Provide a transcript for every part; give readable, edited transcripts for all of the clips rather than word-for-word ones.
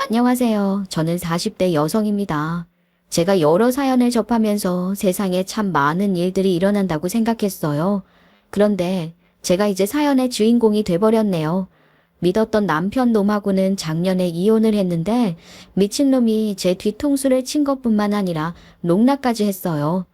안녕하세요. 저는 40대 여성입니다. 제가 여러 사연을 접하면서 세상에 참 많은 일들이 일어난다고 생각했어요. 그런데 제가 이제 사연의 주인공이 돼버렸네요. 믿었던 남편 놈하고는 작년에 이혼을 했는데 미친놈이 제 뒤통수를 친 것뿐만 아니라 농락까지 했어요.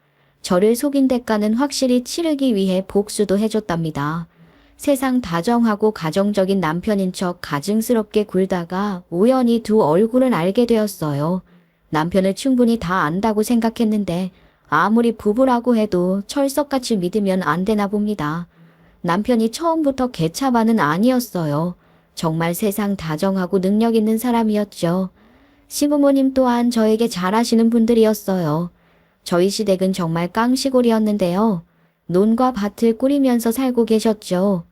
저를 속인 대가는 확실히 치르기 위해 복수도 해줬답니다. 세상 다정하고 가정적인 남편인 척 가증스럽게 굴다가 우연히 두 얼굴을 알게 되었어요. 남편을 충분히 다 안다고 생각했는데 아무리 부부라고 해도 철석같이 믿으면 안 되나 봅니다. 남편이 처음부터 개차반은 아니었어요. 정말 세상 다정하고 능력 있는 사람이었죠. 시부모님 또한 저에게 잘하시는 분들이었어요. 저희 시댁은 정말 깡시골이었는데요. 논과 밭을 꾸리면서 살고 계셨죠.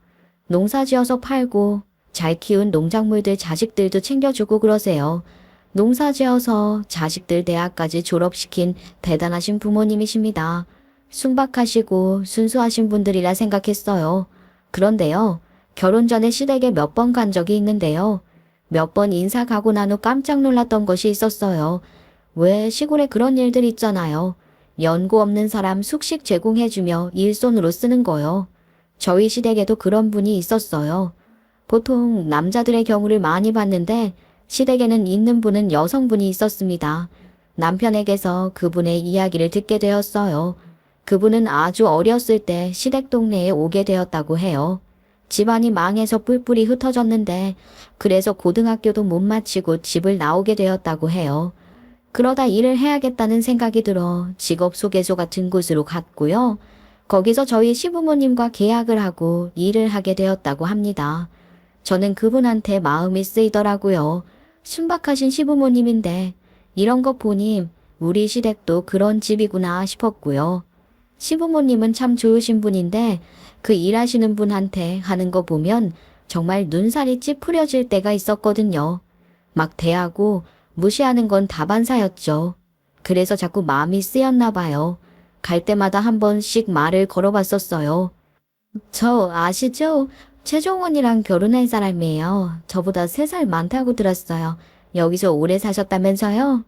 농사지어서 팔고 잘 키운 농작물들 자식들도 챙겨주고 그러세요. 농사지어서 자식들 대학까지 졸업시킨 대단하신 부모님이십니다. 순박하시고 순수하신 분들이라 생각했어요. 그런데요, 결혼 전에 시댁에 몇 번 간 적이 있는데요. 몇 번 인사 가고 난 후 깜짝 놀랐던 것이 있었어요. 왜 시골에 그런 일들 있잖아요. 연고 없는 사람 숙식 제공해주며 일손으로 쓰는 거요. 저희 시댁에도 그런 분이 있었어요. 보통 남자들의 경우를 많이 봤는데 시댁에는 있는 분은 여성분이 있었습니다. 남편에게서 그분의 이야기를 듣게 되었어요. 그분은 아주 어렸을 때 시댁 동네에 오게 되었다고 해요. 집안이 망해서 뿔뿔이 흩어졌는데 그래서 고등학교도 못 마치고 집을 나오게 되었다고 해요. 그러다 일을 해야겠다는 생각이 들어 직업 소개소 같은 곳으로 갔고요. 거기서 저희 시부모님과 계약을 하고 일을 하게 되었다고 합니다. 저는 그분한테 마음이 쓰이더라고요. 순박하신 시부모님인데 이런 것 보니 우리 시댁도 그런 집이구나 싶었고요. 시부모님은 참 좋으신 분인데 그 일하시는 분한테 하는 거 보면 정말 눈살이 찌푸려질 때가 있었거든요. 막 대하고 무시하는 건 다반사였죠. 그래서 자꾸 마음이 쓰였나 봐요. 갈 때마다 한 번씩 말을 걸어봤었어요. 저 아시죠? 최종원이랑 결혼한 사람이에요. 저보다 3살 많다고 들었어요. 여기서 오래 사셨다면서요?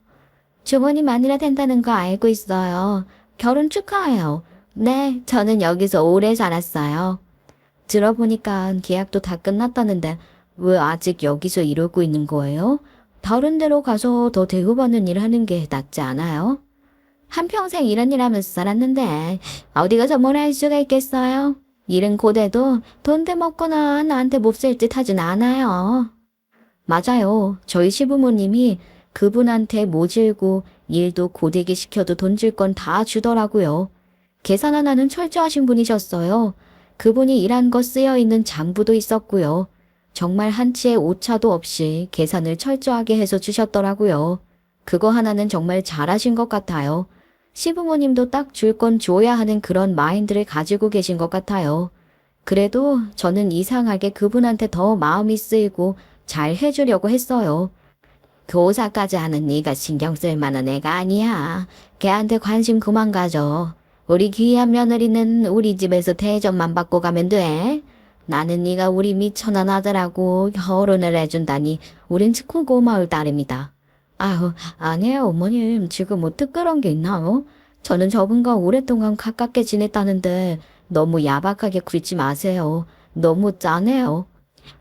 종원이만이라 된다는 거 알고 있어요. 결혼 축하해요. 네, 저는 여기서 오래 살았어요. 들어보니까 계약도 다 끝났다는데 왜 아직 여기서 이러고 있는 거예요? 다른 데로 가서 더 대우받는 일 하는 게 낫지 않아요? 한평생 이런 일 하면서 살았는데 어디 가서 뭘 할 수가 있겠어요? 일은 고대도 돈 대먹거나 나한테 몹쓸 듯 하진 않아요. 맞아요. 저희 시부모님이 그분한테 모질고 일도 고되게 시켜도 돈 줄 건 다 주더라고요. 계산 하나는 철저하신 분이셨어요. 그분이 일한 거 쓰여있는 장부도 있었고요. 정말 한치의 오차도 없이 계산을 철저하게 해서 주셨더라고요. 그거 하나는 정말 잘하신 것 같아요. 시부모님도 딱 줄 건 줘야 하는 그런 마인드를 가지고 계신 것 같아요. 그래도 저는 이상하게 그분한테 더 마음이 쓰이고 잘 해주려고 했어요. 교사까지 하는 네가 신경 쓸 만한 애가 아니야. 걔한테 관심 그만 가져. 우리 귀한 며느리는 우리 집에서 대접만 받고 가면 돼. 나는 네가 우리 미천한 아들하고 결혼을 해준다니 우린 참 고마울 따름이다. 아유, 아니에요, 어머님. 지금 뭐 특별한 게 있나요? 저는 저분과 오랫동안 가깝게 지냈다는데 너무 야박하게 굴지 마세요. 너무 짠해요.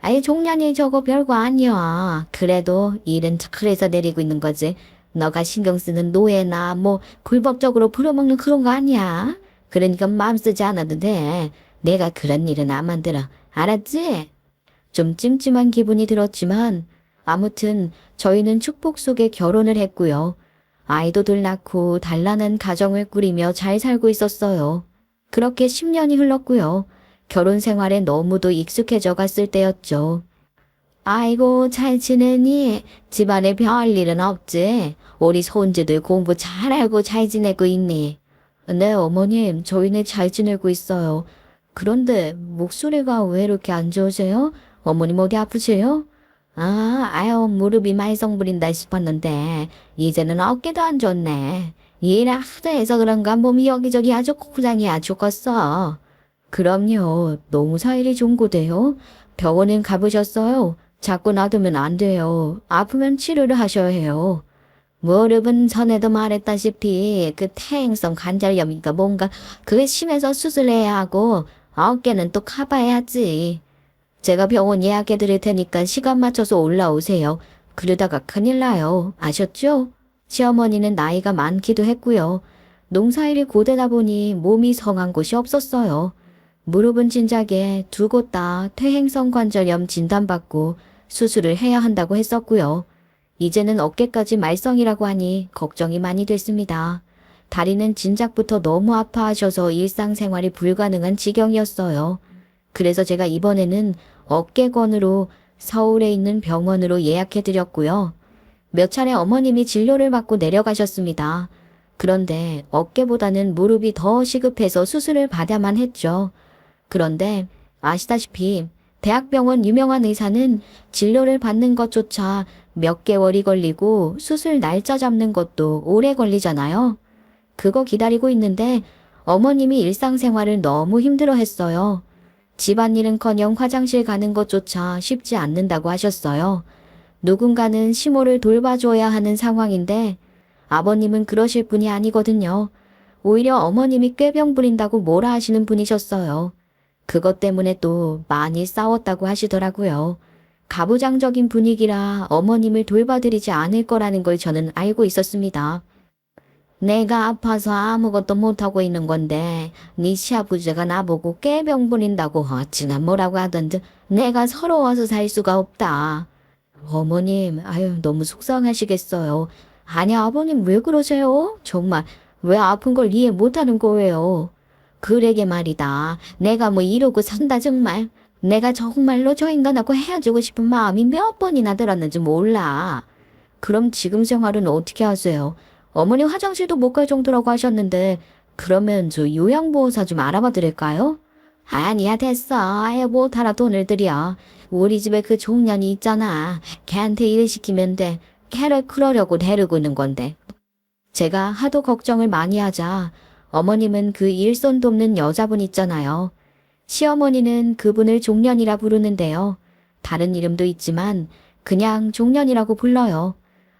아이, 종년이 저거 별거 아니야. 그래도 일은 그래서 내리고 있는 거지. 너가 신경 쓰는 노예나 뭐 불법적으로 부려먹는 그런 거 아니야. 그러니까 마음 쓰지 않아도 돼. 내가 그런 일은 안 만들어. 알았지? 좀 찜찜한 기분이 들었지만 아무튼 저희는 축복 속에 결혼을 했고요. 아이도 둘 낳고 단란한 가정을 꾸리며 잘 살고 있었어요. 그렇게 10년이 흘렀고요. 결혼 생활에 너무도 익숙해져 갔을 때였죠. 아이고, 잘 지내니? 집안에 별일은 없지? 우리 손주들 공부 잘하고 잘 지내고 있니? 네, 어머님, 저희는 잘 지내고 있어요. 그런데 목소리가 왜 이렇게 안 좋으세요? 어머님 어디 아프세요? 아유, 무릎이 말썽 부린다 싶었는데 이제는 어깨도 안 좋네. 일을 하도 해서 그런가 몸이 여기저기 아주 고장이 아주 죽었어. 그럼요. 너무 사일이 좋은 곳에요. 병원은 가보셨어요? 자꾸 놔두면 안 돼요. 아프면 치료를 하셔야 해요. 무릎은 전에도 말했다시피 그 퇴행성 관절염인가 뭔가 그게 심해서 수술해야 하고 어깨는 또 커버해야지. 제가 병원 예약해 드릴 테니까 시간 맞춰서 올라오세요. 그러다가 큰일 나요. 아셨죠? 시어머니는 나이가 많기도 했고요. 농사일이 고되다 보니 몸이 성한 곳이 없었어요. 무릎은 진작에 두 곳 다 퇴행성 관절염 진단받고 수술을 해야 한다고 했었고요. 이제는 어깨까지 말썽이라고 하니 걱정이 많이 됐습니다. 다리는 진작부터 너무 아파하셔서 일상생활이 불가능한 지경이었어요. 그래서 제가 이번에는 어깨건으로 서울에 있는 병원으로 예약해드렸고요. 몇 차례 어머님이 진료를 받고 내려가셨습니다. 그런데 어깨보다는 무릎이 더 시급해서 수술을 받아야만 했죠. 그런데 아시다시피 대학병원 유명한 의사는 진료를 받는 것조차 몇 개월이 걸리고 수술 날짜 잡는 것도 오래 걸리잖아요. 그거 기다리고 있는데 어머님이 일상생활을 너무 힘들어 했어요. 집안일은커녕 화장실 가는 것조차 쉽지 않는다고 하셨어요. 누군가는 시모를 돌봐줘야 하는 상황인데 아버님은 그러실 분이 아니거든요. 오히려 어머님이 꾀병 부린다고 뭐라 하시는 분이셨어요. 그것 때문에 또 많이 싸웠다고 하시더라고요. 가부장적인 분위기라 어머님을 돌봐드리지 않을 거라는 걸 저는 알고 있었습니다. 내가 아파서 아무것도 못하고 있는 건데 네 시아버지가 나보고 꾀병 부린다고 어찌나 뭐라고 하던데 내가 서러워서 살 수가 없다. 어머님, 아유 너무 속상하시겠어요. 아니 아버님 왜 그러세요? 정말 왜 아픈 걸 이해 못하는 거예요? 그러게 말이다. 내가 뭐 이러고 산다 정말. 내가 정말로 저 인간하고 헤어지고 싶은 마음이 몇 번이나 들었는지 몰라. 그럼 지금 생활은 어떻게 하세요? 어머니 화장실도 못 갈 정도라고 하셨는데 그러면 저 요양보호사 좀 알아봐 드릴까요? 아니야 됐어. 아예 못하라 돈을 들여. 우리 집에 그 종년이 있잖아. 걔한테 일 시키면 돼. 걔를 그러려고 데리고 있는 건데. 제가 하도 걱정을 많이 하자 어머님은 그 일손 돕는 여자분 있잖아요. 시어머니는 그분을 종년이라 부르는데요. 다른 이름도 있지만 그냥 종년이라고 불러요.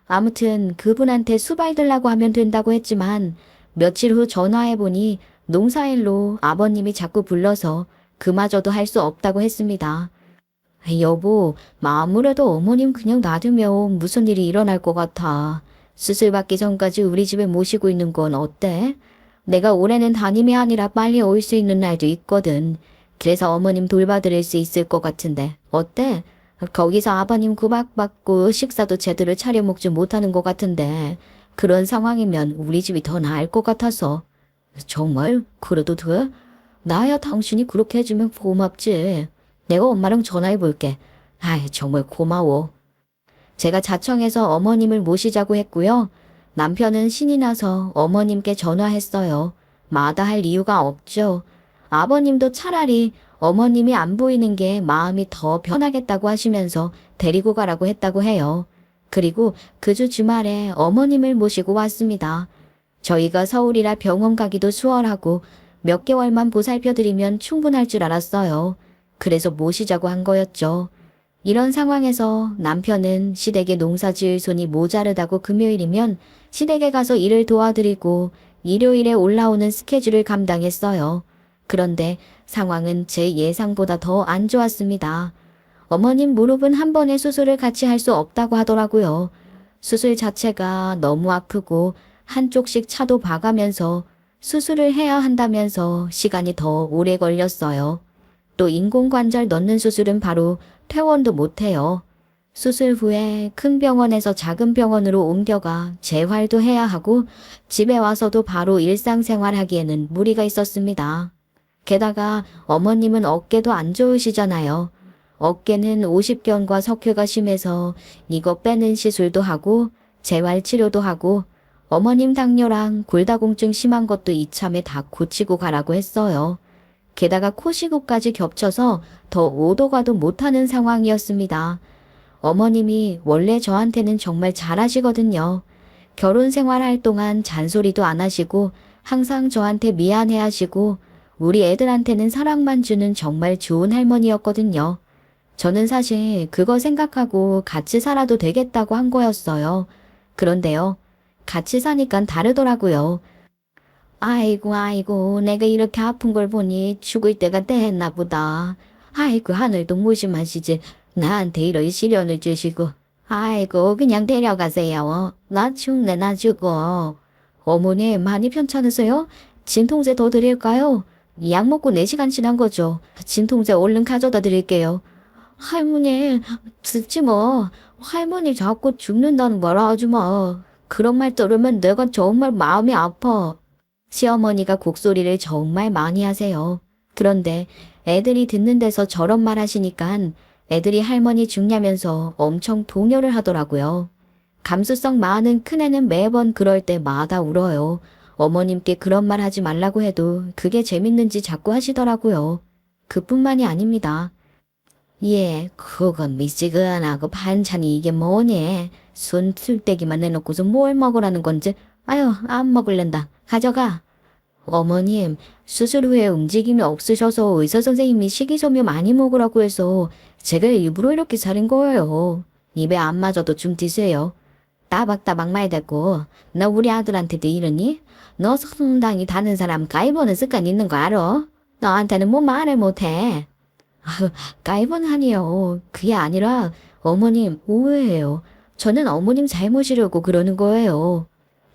아무튼 그분한테 수발 들라고 하면 된다고 했지만 며칠 후 전화해보니 농사일로 아버님이 자꾸 불러서 그마저도 할 수 없다고 했습니다. 여보, 아무래도 어머님 그냥 놔두면 무슨 일이 일어날 것 같아. 수술 받기 전까지 우리 집에 모시고 있는 건 어때? 내가 올해는 담임이 아니라 빨리 올 수 있는 날도 있거든. 그래서 어머님 돌봐드릴 수 있을 것 같은데 어때? 거기서 아버님 구박받고 식사도 제대로 차려 먹지 못하는 것 같은데 그런 상황이면 우리 집이 더 나을 것 같아서. 정말? 그래도 돼? 나야 당신이 그렇게 해주면 고맙지. 내가 엄마랑 전화해 볼게. 아이 정말 고마워. 제가 자청해서 어머님을 모시자고 했고요. 남편은 신이 나서 어머님께 전화했어요. 마다할 이유가 없죠. 아버님도 차라리 어머님이 안 보이는 게 마음이 더 편하겠다고 하시면서 데리고 가라고 했다고 해요. 그리고 그 주 주말에 어머님을 모시고 왔습니다. 저희가 서울이라 병원 가기도 수월하고 몇 개월만 보살펴드리면 충분할 줄 알았어요. 그래서 모시자고 한 거였죠. 이런 상황에서 남편은 시댁에 농사 지을 손이 모자르다고 금요일이면 시댁에 가서 일을 도와드리고 일요일에 올라오는 스케줄을 감당했어요. 그런데 상황은 제 예상보다 더 안 좋았습니다. 어머님 무릎은 한 번에 수술을 같이 할 수 없다고 하더라고요. 수술 자체가 너무 아프고 한쪽씩 차도 봐가면서 수술을 해야 한다면서 시간이 더 오래 걸렸어요. 또 인공관절 넣는 수술은 바로 퇴원도 못해요. 수술 후에 큰 병원에서 작은 병원으로 옮겨가 재활도 해야 하고 집에 와서도 바로 일상생활 하기에는 무리가 있었습니다. 게다가 어머님은 어깨도 안 좋으시잖아요. 어깨는 오십견과 석회가 심해서 이거 빼는 시술도 하고 재활치료도 하고 어머님 당뇨랑 골다공증 심한 것도 이참에 다 고치고 가라고 했어요. 게다가 코시국까지 겹쳐서 더 오도 가도 못하는 상황이었습니다. 어머님이 원래 저한테는 정말 잘하시거든요. 결혼 생활할 동안 잔소리도 안 하시고 항상 저한테 미안해 하시고 우리 애들한테는 사랑만 주는 정말 좋은 할머니였거든요. 저는 사실 그거 생각하고 같이 살아도 되겠다고 한 거였어요. 그런데요, 같이 사니까 다르더라고요. 아이고, 아이고, 내가 이렇게 아픈 걸 보니 죽을 때가 됐나 보다. 아이고, 하늘도 무심하시지. 나한테 이런 시련을 주시고. 아이고, 그냥 데려가세요. 나 죽네, 나 죽어. 어머니, 많이 편찮으세요? 진통제 더 드릴까요? 약 먹고 4시간 지난 거죠. 진통제 얼른 가져다 드릴게요. 할머니, 듣지 뭐. 할머니 자꾸 죽는다는 말 하지 마. 그런 말 들으면 내가 정말 마음이 아파. 시어머니가 곡소리를 정말 많이 하세요. 그런데 애들이 듣는 데서 저런 말 하시니깐 애들이 할머니 죽냐면서 엄청 동요를 하더라고요. 감수성 많은 큰애는 매번 그럴 때마다 울어요. 어머님께 그런 말 하지 말라고 해도 그게 재밌는지 자꾸 하시더라고요. 그뿐만이 아닙니다. 예, 그건 미지근하고 반찬이 이게 뭐니? 손 쓸데기만 내놓고서 뭘 먹으라는 건지. 아유, 안 먹을랜다. 가져가. 어머님, 수술 후에 움직임이 없으셔서 의사 선생님이 식이섬유 많이 먹으라고 해서 제가 일부러 이렇게 살인 거예요. 입에 안 맞아도 좀 드세요. 따박따박 말 대고, 너 우리 아들한테도 이러니? 너 성당이 다른 사람 까이보는 습관 있는 거 알아? 너한테는 뭐 말을 못해. 아유, 까이본 아니에요. 그게 아니라 어머님 오해해요. 저는 어머님 잘못이려고 그러는 거예요.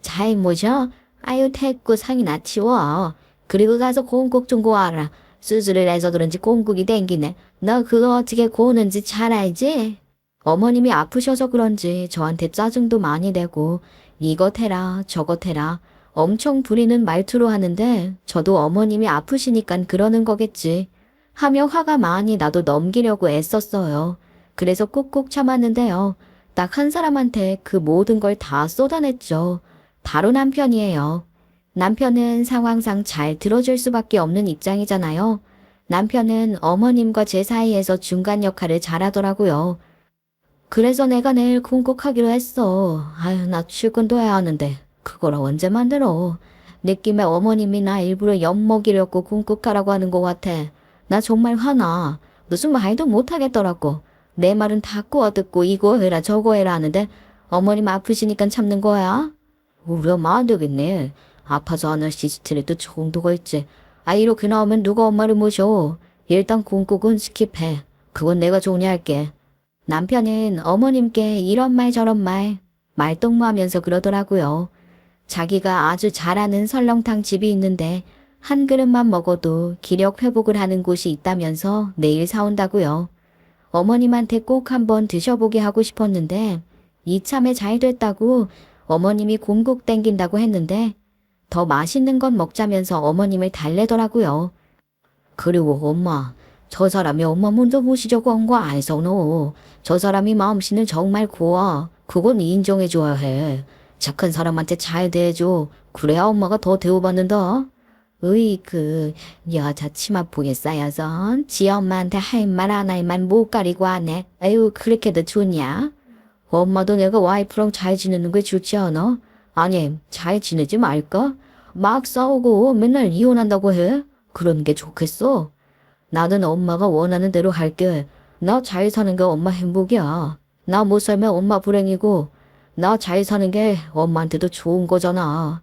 잘못이요? 아유, 됐고 상이나 치워. 그리고 가서 공국 좀 고아라. 수술을 해서 그런지 공국이 땡기네. 너 그거 어떻게 고는지 잘 알지? 어머님이 아프셔서 그런지 저한테 짜증도 많이 내고 이것 해라 저것 해라 엄청 부리는 말투로 하는데 저도 어머님이 아프시니까 그러는 거겠지 하며 화가 많이 나도 넘기려고 애썼어요. 그래서 꾹꾹 참았는데요. 딱 한 사람한테 그 모든 걸 다 쏟아냈죠. 바로 남편이에요. 남편은 상황상 잘 들어줄 수밖에 없는 입장이잖아요. 남편은 어머님과 제 사이에서 중간 역할을 잘하더라고요. 그래서 내가 내일 군국하기로 했어. 아유, 나 출근도 해야 하는데 그걸 언제 만들어. 느낌에 어머님이 나 일부러 엿먹이려고 군국하라고 하는 것 같아. 나 정말 화나. 무슨 말도 못하겠더라고. 내 말은 다 꼬아듣고 이거 해라 저거 해라 하는데 어머님 아프시니까 참는 거야? 우리 엄마 안 되겠네. 아파서 하는 시스템에도 정도가 있지. 아, 이렇게 나오면 누가 엄마를 모셔. 일단 군국은 스킵해. 그건 내가 정리할게. 남편은 어머님께 이런 말 저런 말 말동무하면서 그러더라고요. 자기가 아주 잘하는 설렁탕 집이 있는데 한 그릇만 먹어도 기력 회복을 하는 곳이 있다면서 내일 사온다고요. 어머님한테 꼭 한번 드셔보게 하고 싶었는데 이참에 잘 됐다고 어머님이 공국 땡긴다고 했는데 더 맛있는 건 먹자면서 어머님을 달래더라고요. 그리고 엄마, 저 사람이 엄마 먼저 모시자고 한 거 아니서 너. 저 사람이 마음씨는 정말 고와. 그건 인정해줘야 해. 착한 사람한테 잘 대해줘. 그래야 엄마가 더 대우받는다. 여자 치마폭에 쌓여선 지 엄마한테 할 말 안 할 말 못 가리고 하네. 아유, 그렇게도 좋냐? 엄마도 내가 와이프랑 잘 지내는 게 좋지 않아? 아니, 잘 지내지 말까? 막 싸우고 맨날 이혼한다고 해? 그런 게 좋겠어? 나는 엄마가 원하는 대로 할게. 나 잘 사는 게 엄마 행복이야. 나 못 살면 엄마 불행이고 나 잘 사는 게 엄마한테도 좋은 거잖아.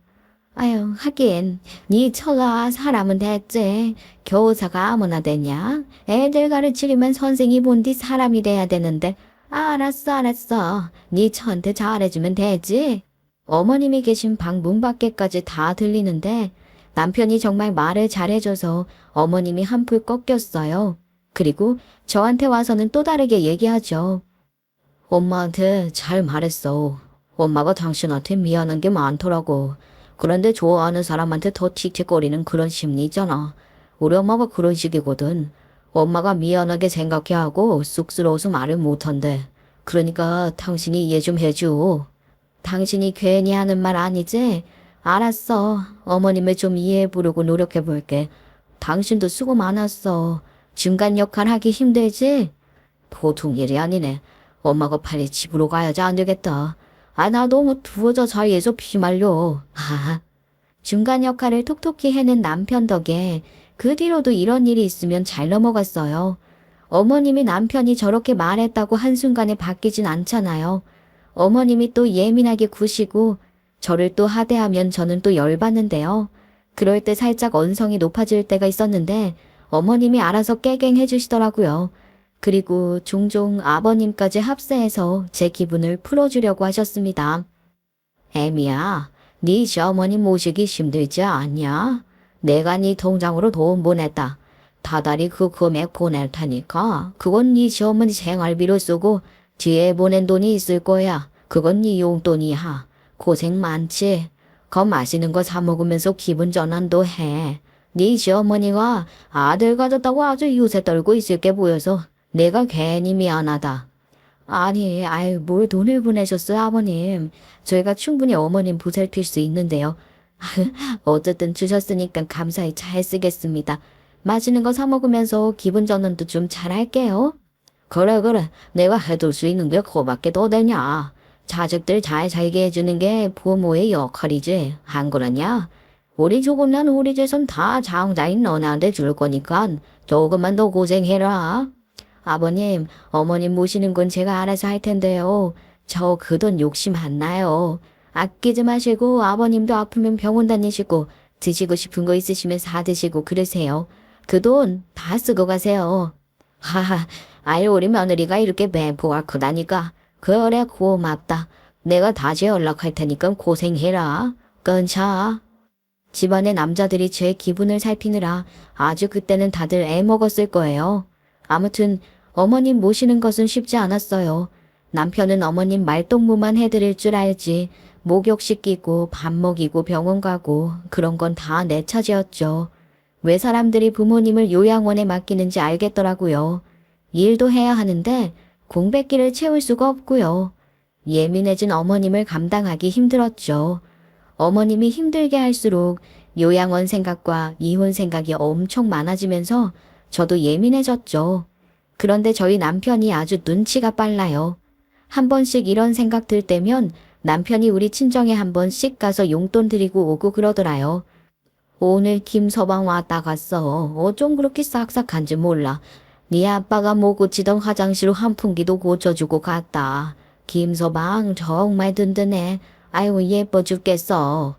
아유, 하긴 네 처가 사람은 됐지. 교사가 아무나 되냐? 애들 가르치려면 선생이 본디 사람이 돼야 되는데. 알았어, 알았어. 네 처한테 잘해주면 되지. 어머님이 계신 방 문 밖에까지 다 들리는데 남편이 정말 말을 잘해줘서 어머님이 한풀 꺾였어요. 그리고 저한테 와서는 또 다르게 얘기하죠. 엄마한테 잘 말했어. 엄마가 당신한테 미안한 게 많더라고. 그런데 좋아하는 사람한테 더 틱틱거리는 그런 심리 있잖아. 우리 엄마가 그런 식이거든. 엄마가 미안하게 생각해 하고 쑥스러워서 말을 못한대. 그러니까 당신이 이해 좀 해줘. 당신이 괜히 하는 말 아니지? 알았어. 어머님을 좀 이해해 보려고 노력해 볼게. 당신도 수고 많았어. 중간 역할 하기 힘들지? 보통 일이 아니네. 엄마가 빨리 집으로 가야지 안 되겠다. 아, 나 너무 두어져 자리에서 피말려. 아, 중간 역할을 톡톡히 해낸 남편 덕에 그 뒤로도 이런 일이 있으면 잘 넘어갔어요. 어머님이 남편이 저렇게 말했다고 한순간에 바뀌진 않잖아요. 어머님이 또 예민하게 구시고 저를 또 하대하면 저는 또 열받는데요. 그럴 때 살짝 언성이 높아질 때가 있었는데 어머님이 알아서 깨갱해 주시더라고요. 그리고 종종 아버님까지 합세해서 제 기분을 풀어주려고 하셨습니다. 애미야, 네 시어머니 모시기 힘들지 않냐? 내가 네 통장으로 돈 보냈다. 다달이 그 금액 보낼 테니까 그건 네 시어머니 생활비로 쓰고 뒤에 보낸 돈이 있을 거야. 그건 네 용돈이야. 고생 많지? 겁 마시는 거 사 먹으면서 기분 전환도 해. 네 시어머니가 아들 가졌다고 아주 요새 떨고 있을 게 보여서 내가 괜히 미안하다. 아니, 아이, 뭘 돈을 보내셨어요, 아버님. 저희가 충분히 어머님 보살필 수 있는데요. 어쨌든 주셨으니까 감사히 잘 쓰겠습니다. 맛있는 거 사 먹으면서 기분 전환도 좀 잘할게요. 그래, 그래. 내가 해둘 수 있는 게 그거밖에 더 되냐. 자식들 잘 살게 해주는 게 부모의 역할이지. 안 그러냐? 우리 조금난 우리 재산 다 장자인 너네한테 줄 거니까 조금만 더 고생해라. 아버님, 어머님 모시는 건 제가 알아서 할 텐데요. 저 그 돈 욕심 안 나요. 아끼지 마시고 아버님도 아프면 병원 다니시고 드시고 싶은 거 있으시면 사 드시고 그러세요. 그 돈 다 쓰고 가세요. 하하, 아유 우리 며느리가 이렇게 배포가 크다니까. 그래 고맙다. 내가 다시 연락할 테니까 고생해라. 끊자. 집안의 남자들이 제 기분을 살피느라 아주 그때는 다들 애먹었을 거예요. 아무튼 어머님 모시는 것은 쉽지 않았어요. 남편은 어머님 말동무만 해드릴 줄 알지 목욕 시키고 밥 먹이고 병원 가고 그런 건 다 내 차지였죠. 왜 사람들이 부모님을 요양원에 맡기는지 알겠더라고요. 일도 해야 하는데 공백기를 채울 수가 없고요. 예민해진 어머님을 감당하기 힘들었죠. 어머님이 힘들게 할수록 요양원 생각과 이혼 생각이 엄청 많아지면서 저도 예민해졌죠. 그런데 저희 남편이 아주 눈치가 빨라요. 한 번씩 이런 생각 들 때면 남편이 우리 친정에 한 번씩 가서 용돈 드리고 오고 그러더라요. 오늘 김서방 왔다 갔어. 어쩜 그렇게 싹싹한지 몰라. 네 아빠가 못 고치던 화장실 환풍기도 고쳐주고 갔다. 김서방 정말 든든해. 아이고 예뻐 죽겠어.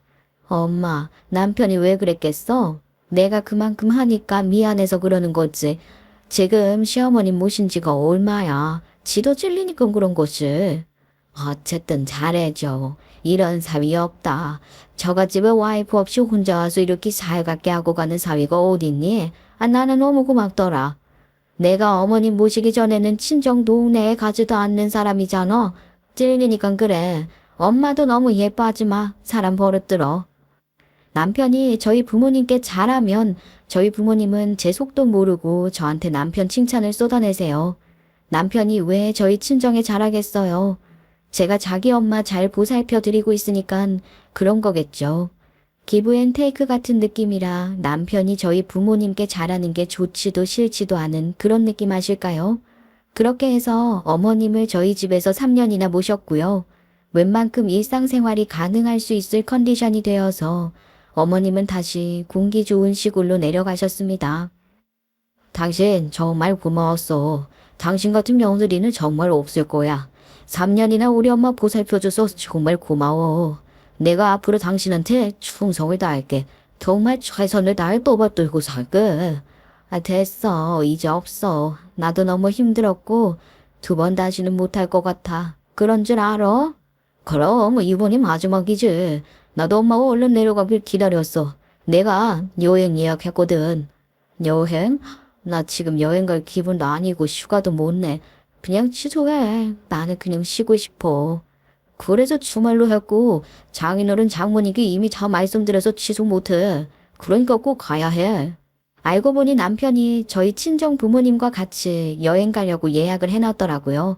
엄마, 남편이 왜 그랬겠어? 내가 그만큼 하니까 미안해서 그러는 거지. 지금 시어머님 모신 지가 얼마야. 지도 찔리니까 그런 거지. 어쨌든 잘해줘. 이런 사위 없다. 저갓집에 와이프 없이 혼자 와서 이렇게 살갑게 하고 가는 사위가 어딨니? 아, 나는 너무 고맙더라. 내가 어머님 모시기 전에는 친정 동네에 가지도 않는 사람이잖아. 찔리니까 그래. 엄마도 너무 예뻐하지 마. 사람 버릇들어. 남편이 저희 부모님께 잘하면 저희 부모님은 제 속도 모르고 저한테 남편 칭찬을 쏟아내세요. 남편이 왜 저희 친정에 잘하겠어요. 제가 자기 엄마 잘 보살펴 드리고 있으니까 그런 거겠죠. 기브앤테이크 같은 느낌이라 남편이 저희 부모님께 잘하는 게 좋지도 싫지도 않은 그런 느낌 아실까요? 그렇게 해서 어머님을 저희 집에서 3년이나 모셨고요. 웬만큼 일상생활이 가능할 수 있을 컨디션이 되어서 어머님은 다시 공기 좋은 시골로 내려가셨습니다. 당신 정말 고마웠어. 당신 같은 며느리는 정말 없을 거야. 3년이나 우리 엄마 보살펴줘서 정말 고마워. 내가 앞으로 당신한테 충성을 다할게. 정말 최선을 다해 뽑아들고 살게. 아, 됐어. 이제 없어. 나도 너무 힘들었고 2번 다시는 못할 것 같아. 그런 줄 알아? 그럼 이번이 마지막이지. 나도 엄마가 얼른 내려가길 기다렸어. 내가 여행 예약했거든. 여행? 나 지금 여행 갈 기분도 아니고 휴가도 못 내. 그냥 취소해. 나는 그냥 쉬고 싶어. 그래서 주말로 했고 장인어른 장모님께 이미 다 말씀드려서 취소 못해. 그러니까 꼭 가야 해. 알고 보니 남편이 저희 친정 부모님과 같이 여행 가려고 예약을 해놨더라고요.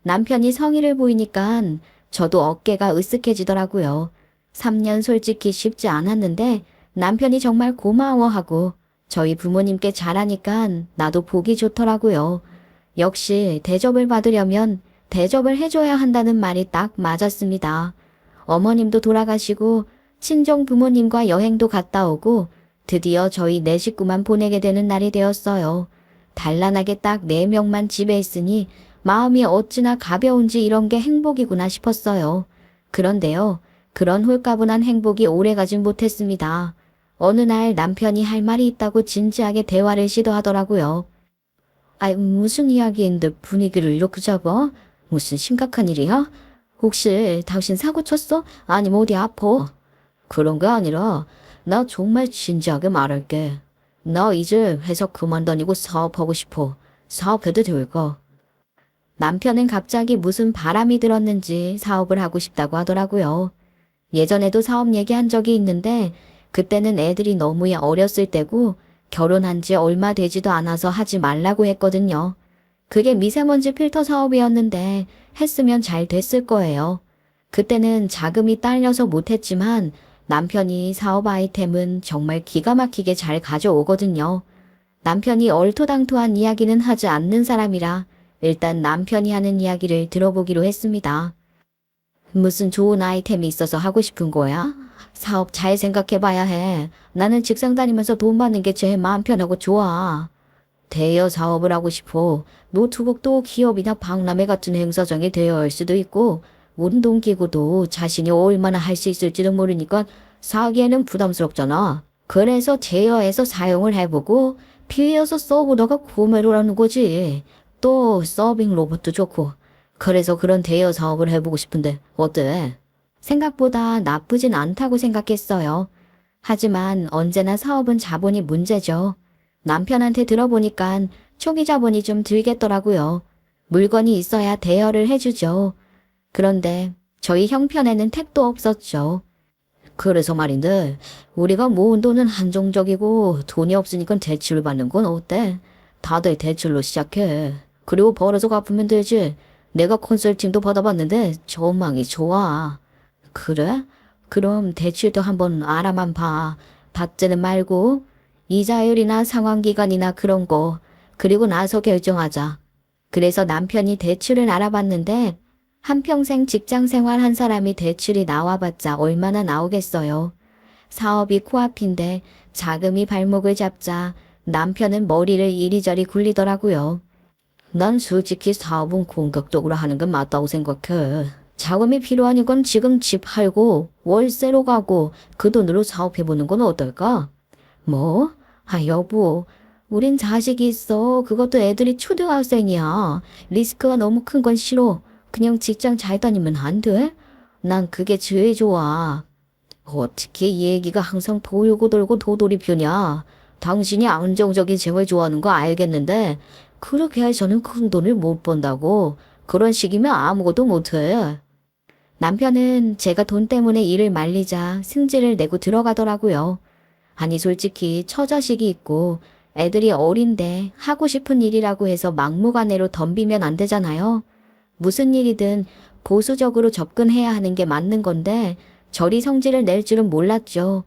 남편이 성의를 보이니까 저도 어깨가 으쓱해지더라고요. 3년 솔직히 쉽지 않았는데 남편이 정말 고마워하고 저희 부모님께 잘하니까 나도 보기 좋더라고요. 역시 대접을 받으려면 대접을 해줘야 한다는 말이 딱 맞았습니다. 어머님도 돌아가시고 친정 부모님과 여행도 갔다 오고 드디어 저희 네 식구만 보내게 되는 날이 되었어요. 단란하게 딱 4명만 집에 있으니 마음이 어찌나 가벼운지 이런 게 행복이구나 싶었어요. 그런데요, 그런 홀가분한 행복이 오래가진 못했습니다. 어느 날 남편이 할 말이 있다고 진지하게 대화를 시도하더라고요. 아이, 무슨 이야기인데 분위기를 이렇게 잡아? 무슨 심각한 일이야? 혹시 당신 사고 쳤어? 아니면 어디 아파? 그런 게 아니라 나 정말 진지하게 말할게. 나 이제 회사 그만 다니고 사업하고 싶어. 사업해도 될까? 남편은 갑자기 무슨 바람이 들었는지 사업을 하고 싶다고 하더라고요. 예전에도 사업 얘기한 적이 있는데 그때는 애들이 너무 어렸을 때고 결혼한 지 얼마 되지도 않아서 하지 말라고 했거든요. 그게 미세먼지 필터 사업이었는데 했으면 잘 됐을 거예요. 그때는 자금이 딸려서 못했지만 남편이 사업 아이템은 정말 기가 막히게 잘 가져오거든요. 남편이 얼토당토한 이야기는 하지 않는 사람이라 일단 남편이 하는 이야기를 들어보기로 했습니다. 무슨 좋은 아이템이 있어서 하고 싶은 거야? 사업 잘 생각해봐야 해. 나는 직장 다니면서 돈 받는 게 제일 마음 편하고 좋아. 대여 사업을 하고 싶어. 노트북도 기업이나 박람회 같은 행사장에 대여할 수도 있고 운동기구도 자신이 얼마나 할 수 있을지도 모르니까 사기에는 부담스럽잖아. 그래서 대여해서 사용을 해보고 비해서 써보다가 구매를 하는 거지. 또 서빙 로봇도 좋고. 그래서 그런 대여 사업을 해보고 싶은데 어때? 생각보다 나쁘진 않다고 생각했어요. 하지만 언제나 사업은 자본이 문제죠. 남편한테 들어보니까 초기 자본이 좀 들겠더라고요. 물건이 있어야 대여를 해주죠. 그런데 저희 형편에는 택도 없었죠. 그래서 말인데 우리가 모은 돈은 한정적이고 돈이 없으니까 대출을 받는 건 어때? 다들 대출로 시작해. 그리고 벌어서 갚으면 되지. 내가 컨설팅도 받아봤는데 전망이 좋아. 그래? 그럼 대출도 한번 알아만 봐. 받지는 말고 이자율이나 상환기간이나 그런 거 그리고 나서 결정하자. 그래서 남편이 대출을 알아봤는데 한평생 직장 생활한 사람이 대출이 나와봤자 얼마나 나오겠어요. 사업이 코앞인데 자금이 발목을 잡자 남편은 머리를 이리저리 굴리더라고요. 난 솔직히 사업은 공격적으로 하는 게 맞다고 생각해. 자금이 필요하니 건 지금 집 팔고 월세로 가고 그 돈으로 사업해보는 건 어떨까? 뭐? 아, 여보. 우린 자식이 있어. 그것도 애들이 초등학생이야. 리스크가 너무 큰 건 싫어. 그냥 직장 잘 다니면 안 돼? 난 그게 제일 좋아. 어떻게 이 얘기가 항상 돌고 돌고 도돌이표냐? 당신이 안정적인 생활 좋아하는 거 알겠는데 그렇게 해서는 큰 돈을 못 번다고. 그런 식이면 아무것도 못해. 남편은 제가 돈 때문에 일을 말리자 승질을 내고 들어가더라고요. 아니 솔직히 처자식이 있고 애들이 어린데 하고 싶은 일이라고 해서 막무가내로 덤비면 안 되잖아요. 무슨 일이든 보수적으로 접근해야 하는 게 맞는 건데 저리 성질을 낼 줄은 몰랐죠.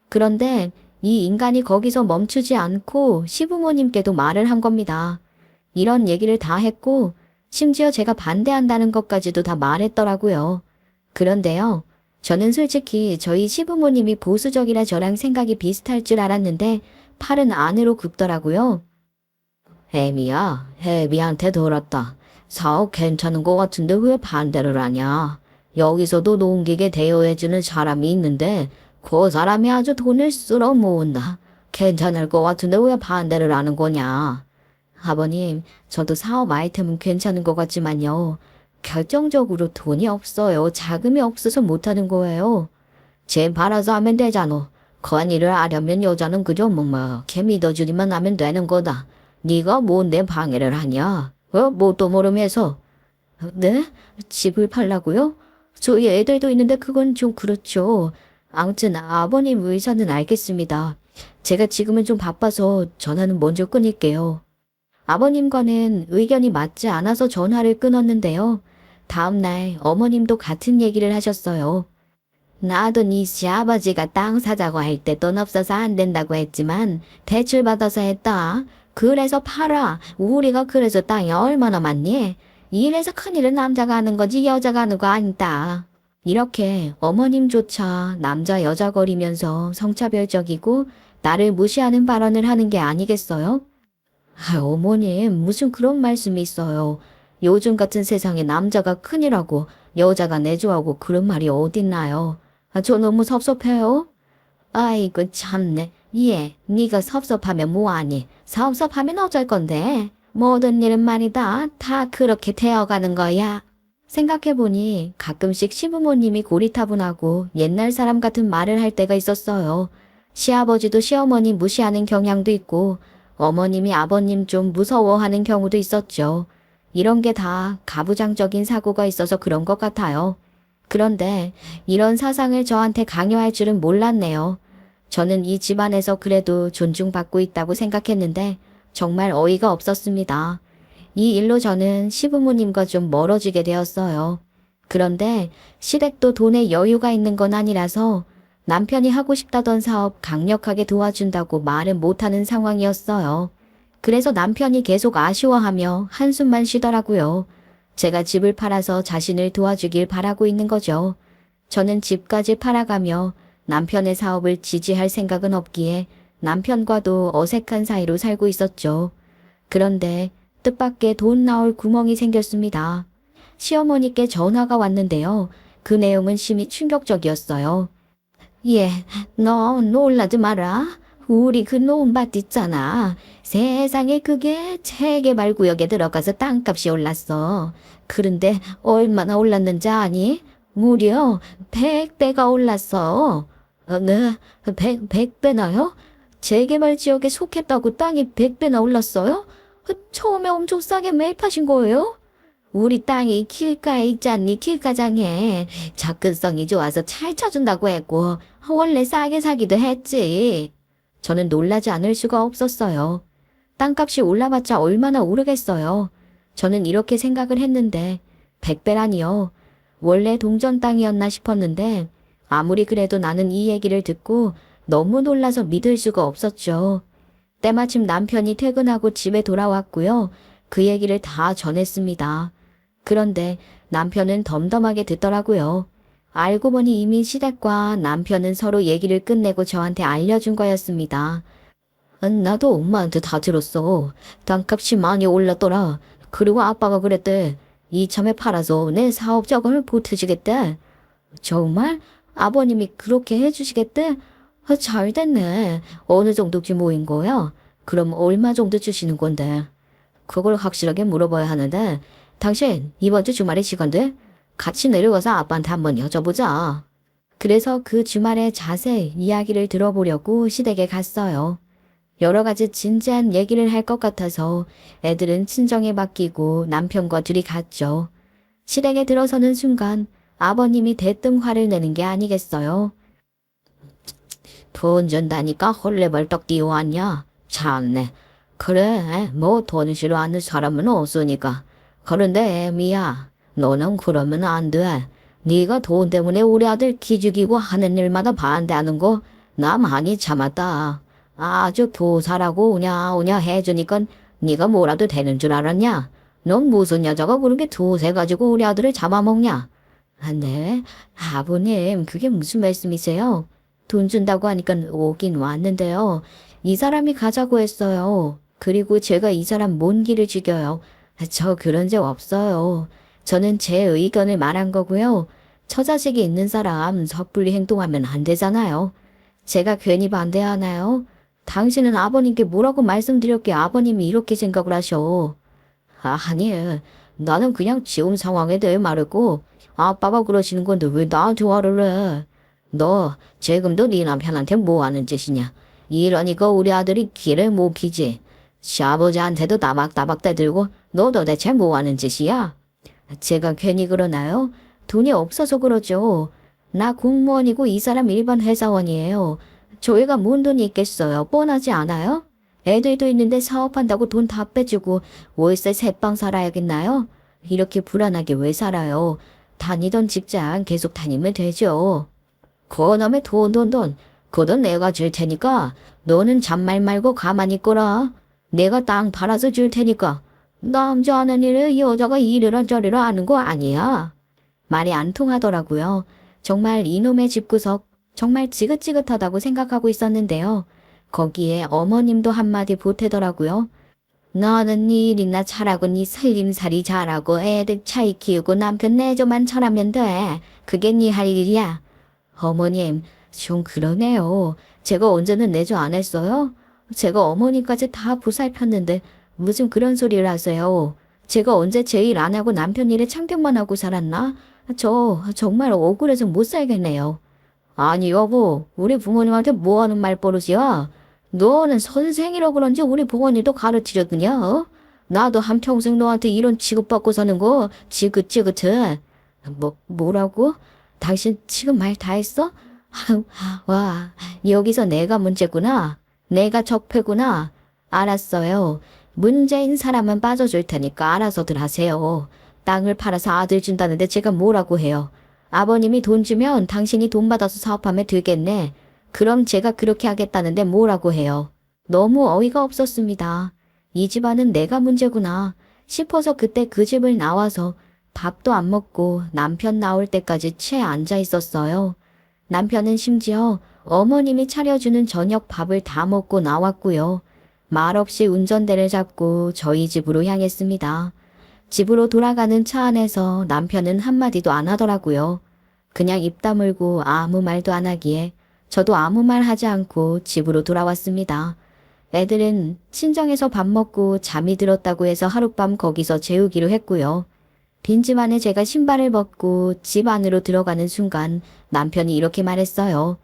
그런데 이 인간이 거기서 멈추지 않고 시부모님께도 말을 한 겁니다. 이런 얘기를 다 했고 심지어 제가 반대한다는 것까지도 다 말했더라고요. 그런데요. 저는 솔직히 저희 시부모님이 보수적이라 저랑 생각이 비슷할 줄 알았는데 팔은 안으로 굽더라고요. 애미야, 애미한테 들었다. 사업 괜찮은 것 같은데 왜 반대를 하냐? 여기서도 농기계 대여해주는 사람이 있는데 그 사람이 아주 돈을 쓸어 모은다. 괜찮을 것 같은데 왜 반대를 하는 거냐? 아버님, 저도 사업 아이템은 괜찮은 것 같지만요. 결정적으로 돈이 없어요. 자금이 없어서 못하는 거예요. 쟤 팔아서 하면 되잖아. 그한 일을 하려면 여자는 그저 걔 믿어주기만 하면 되는 거다. 네가 뭔데 방해를 하냐? 뭣도 모르면서. 네? 집을 팔라고요? 저희 애들도 있는데 그건 좀 그렇죠. 아무튼 아버님 의사는 알겠습니다. 제가 지금은 좀 바빠서 전화는 먼저 끊을게요. 아버님과는 의견이 맞지 않아서 전화를 끊었는데요. 다음날 어머님도 같은 얘기를 하셨어요. 나도 네 시아버지가 땅 사자고 할 때 돈 없어서 안 된다고 했지만 대출 받아서 했다. 그래서 팔아. 우리가 그래서 땅이 얼마나 많니? 이래서 큰일은 남자가 하는 거지 여자가 하는 거 아니다. 이렇게 어머님조차 남자 여자 거리면서 성차별적이고 나를 무시하는 발언을 하는 게 아니겠어요? 아, 어머님, 무슨 그런 말씀이 있어요. 요즘 같은 세상에 남자가 큰일하고 여자가 내조하고 그런 말이 어딨나요? 아, 저 너무 섭섭해요. 아이고 참네. 예, 네가 섭섭하면 뭐하니? 섭섭하면 어쩔 건데. 모든 일은 말이다. 다 그렇게 되어가는 거야. 생각해보니 가끔씩 시부모님이 고리타분하고 옛날 사람 같은 말을 할 때가 있었어요. 시아버지도 시어머니 무시하는 경향도 있고 어머님이 아버님 좀 무서워하는 경우도 있었죠. 이런 게 다 가부장적인 사고가 있어서 그런 것 같아요. 그런데 이런 사상을 저한테 강요할 줄은 몰랐네요. 저는 이 집안에서 그래도 존중받고 있다고 생각했는데 정말 어이가 없었습니다. 이 일로 저는 시부모님과 좀 멀어지게 되었어요. 그런데 시댁도 돈에 여유가 있는 건 아니라서 남편이 하고 싶다던 사업 강력하게 도와준다고 말은 못하는 상황이었어요. 그래서 남편이 계속 아쉬워하며 한숨만 쉬더라고요. 제가 집을 팔아서 자신을 도와주길 바라고 있는 거죠. 저는 집까지 팔아가며 남편의 사업을 지지할 생각은 없기에 남편과도 어색한 사이로 살고 있었죠. 그런데 뜻밖의 돈 나올 구멍이 생겼습니다. 시어머니께 전화가 왔는데요. 그 내용은 심히 충격적이었어요. 예, 너 놀라지 마라. 우리 그 노은밭 있잖아. 세상에 그게 재개발구역에 들어가서 땅값이 올랐어. 그런데 얼마나 올랐는지 아니? 무려 100배가 올랐어. 네, 100배나요? 재개발 지역에 속했다고 땅이 100배나 올랐어요? 처음에 엄청 싸게 매입하신 거예요? 우리 땅이 길가에 있잖니, 길가장에. 접근성이 좋아서 잘 쳐준다고 했고, 원래 싸게 사기도 했지. 저는 놀라지 않을 수가 없었어요. 땅값이 올라봤자 얼마나 오르겠어요. 저는 이렇게 생각을 했는데, 100배라니요. 원래 동전 땅이었나 싶었는데, 아무리 그래도 나는 이 얘기를 듣고 너무 놀라서 믿을 수가 없었죠. 때마침 남편이 퇴근하고 집에 돌아왔고요. 그 얘기를 다 전했습니다. 그런데 남편은 덤덤하게 듣더라고요. 알고 보니 이미 시댁과 남편은 서로 얘기를 끝내고 저한테 알려준 거였습니다. 나도 엄마한테 다 들었어. 땅값이 많이 올랐더라. 그리고 아빠가 그랬대. 이참에 팔아서 내 사업 자금을 보태주겠대. 정말? 아버님이 그렇게 해주시겠대? 잘 됐네. 어느 정도쯤 모인 거야? 그럼 얼마 정도 주시는 건데? 그걸 확실하게 물어봐야 하는데 당신 이번 주 주말에 시간 돼? 같이 내려가서 아빠한테 한번 여쭤보자. 그래서 그 주말에 자세히 이야기를 들어보려고 시댁에 갔어요. 여러 가지 진지한 얘기를 할 것 같아서 애들은 친정에 맡기고 남편과 둘이 갔죠. 시댁에 들어서는 순간 아버님이 대뜸 화를 내는 게 아니겠어요. 돈 준다니까 헐레벌떡 뛰어왔냐? 참네. 그래, 뭐 돈 싫어하는 사람은 없으니까. 그런데 애미야, 너는 그러면 안 돼. 네가 돈 때문에 우리 아들 기죽이고 하는 일마다 반대하는 거 나 많이 참았다. 아주 교사라고 우냐우냐 해주니까 네가 뭐라도 되는 줄 알았냐? 넌 무슨 여자가 그렇게 두세 가지고 우리 아들을 잡아먹냐? 네, 아버님 그게 무슨 말씀이세요? 돈 준다고 하니까 오긴 왔는데요. 이 사람이 가자고 했어요. 그리고 제가 이 사람 뭔 길을 죽여요. 저 그런 적 없어요. 저는 제 의견을 말한 거고요. 처자식이 있는 사람 섣불리 행동하면 안 되잖아요. 제가 괜히 반대하나요? 당신은 아버님께 뭐라고 말씀드렸기에 아버님이 이렇게 생각을 하셔. 아니, 나는 그냥 지금 상황에 대해 말했고 아빠가 그러시는 건데 왜 나한테 화를 내? 너 지금도 네 남편한테 뭐 하는 짓이냐? 이러니까 우리 아들이 길을 못 키지. 시아버지한테도 따박따박 대들고 너도 대체 뭐 하는 짓이야? 제가 괜히 그러나요? 돈이 없어서 그러죠. 나 공무원이고 이 사람 일반 회사원이에요. 저희가 뭔 돈이 있겠어요? 뻔하지 않아요? 애들도 있는데 사업한다고 돈 다 빼주고 월세 새빵 살아야겠나요? 이렇게 불안하게 왜 살아요? 다니던 직장 계속 다니면 되죠. 그놈의 돈. 그 돈 내가 줄 테니까 너는 잔말 말고 가만히 있거라. 내가 땅 팔아서 줄 테니까. 남자 하는 일을 여자가 이리라 저리라 하는 거 아니야. 말이 안 통하더라고요. 정말 이놈의 집구석 정말 지긋지긋하다고 생각하고 있었는데요. 거기에 어머님도 한마디 보태더라고요. 너는 네 일이나 잘하고 네 살림살이 잘하고 애들 차이 키우고 남편 내조만 잘하면 돼. 그게 네 할 일이야. 어머님, 좀 그러네요. 제가 언제는 내조 안 했어요? 제가 어머니까지 다 보살폈는데 무슨 그런 소리를 하세요. 제가 언제 제 일 안 하고 남편 일에 참견만 하고 살았나? 저 정말 억울해서 못 살겠네요. 아니 여보, 우리 부모님한테 뭐하는 말버릇이야? 너는 선생이라 그런지 우리 부모님도 가르치셨느냐? 어? 나도 한평생 너한테 이런 취급받고 사는 거 지긋지긋해. 뭐라고? 당신 지금 말 다 했어? 와, 여기서 내가 문제구나. 내가 적폐구나. 알았어요. 문제인 사람은 빠져줄 테니까 알아서들 하세요. 땅을 팔아서 아들 준다는데 제가 뭐라고 해요. 아버님이 돈 주면 당신이 돈 받아서 사업하면 되겠네. 그럼 제가 그렇게 하겠다는데 뭐라고 해요. 너무 어이가 없었습니다. 이 집안은 내가 문제구나 싶어서 그때 그 집을 나와서 밥도 안 먹고 남편 나올 때까지 채 앉아 있었어요. 남편은 심지어 어머님이 차려주는 저녁 밥을 다 먹고 나왔고요. 말없이 운전대를 잡고 저희 집으로 향했습니다. 집으로 돌아가는 차 안에서 남편은 한마디도 안 하더라고요. 그냥 입 다물고 아무 말도 안 하기에 저도 아무 말 하지 않고 집으로 돌아왔습니다. 애들은 친정에서 밥 먹고 잠이 들었다고 해서 하룻밤 거기서 재우기로 했고요. 빈집 안에 제가 신발을 벗고 집 안으로 들어가는 순간 남편이 이렇게 말했어요.